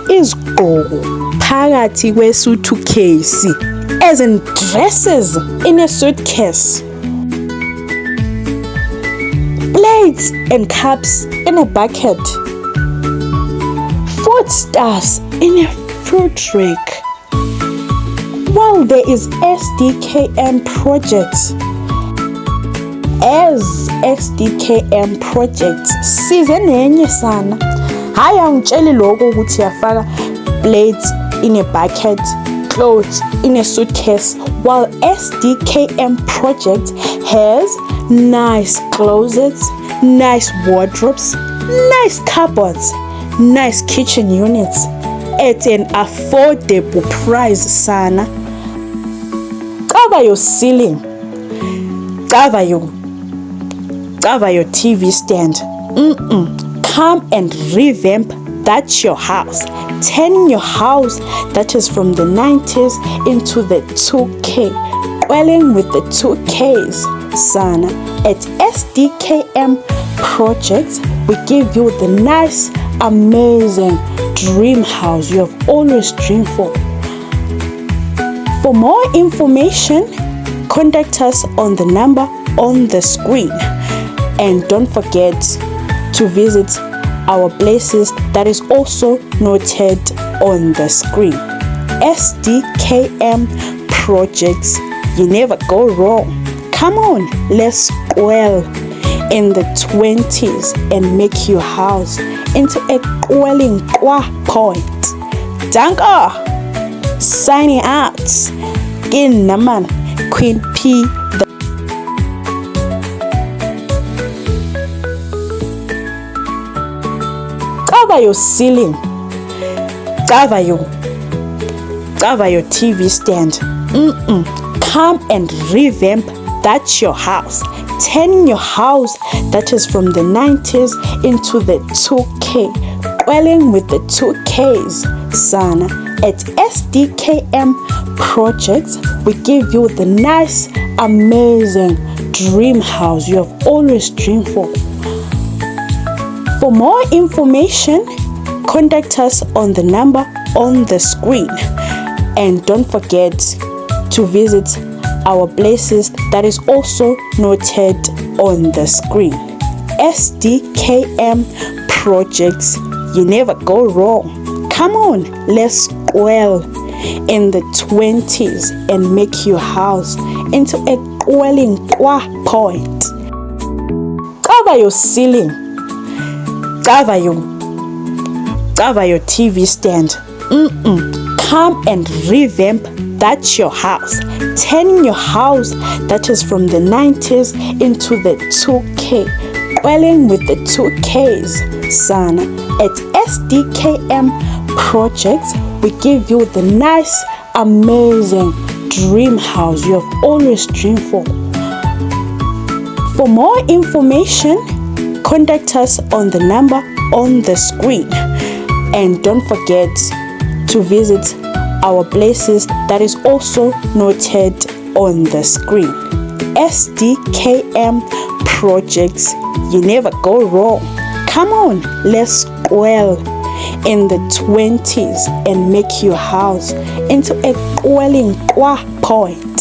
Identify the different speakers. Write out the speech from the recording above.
Speaker 1: izigqoko phakathi kwe-suitcase, as in dresses in a suitcase, plates and cups in a bucket, foodstuffs in a fruit rack. While there is SDKM Projects, as SDKM Projects size nenye sana. Hayi angitsheli lokho ukuthi yafaka plates in a bucket, clothes in a suitcase, while SDKM Project has nice closets, nice wardrobes, nice cupboards, nice kitchen units at an affordable price sana. Cover your ceiling, cover your TV stand. Come and revamp that your house. Turn your house that is from the 90s into the 2K. Dwelling with the 2Ks, sana. At SDKM Projects, we give you the nice, amazing dream house you have always dreamed for. For more information, contact us on the number on the screen. And don't forget to visit our places that is also noted on the screen. SDKM Projects, you never go wrong. Come on, let's dwell in the 20s and make your house into a dwelling point. Danke! Signing out. In Naman, Queen P. Cover your ceiling, cover your TV stand. Come and revamp that your house. Turn your house that is from the 90s into the 2K. Dwelling with the 2Ks, sana. At SDKM Projects, we give you the nice, amazing dream house you have always dreamed for. For more information, contact us on the number on the screen. And don't forget to visit our places that is also noted on the screen. SDKM Projects, you never go wrong. Come on, let's dwell in the 20s and make your house into a dwelling point. Cover your ceiling, cover your TV stand. Come and revamp that your house. Turn your house that is from the 90s into the 2K. Dwelling with the 2Ks, sana. At SDKM Projects, we give you the nice, amazing dream house you have always dreamed for. For more information, contact us on the number on the screen. And don't forget to visit our places that is also noted on the screen. SDKM Projects, you never go wrong. Come on, let's dwell in the 20s and make your house into a dwelling point.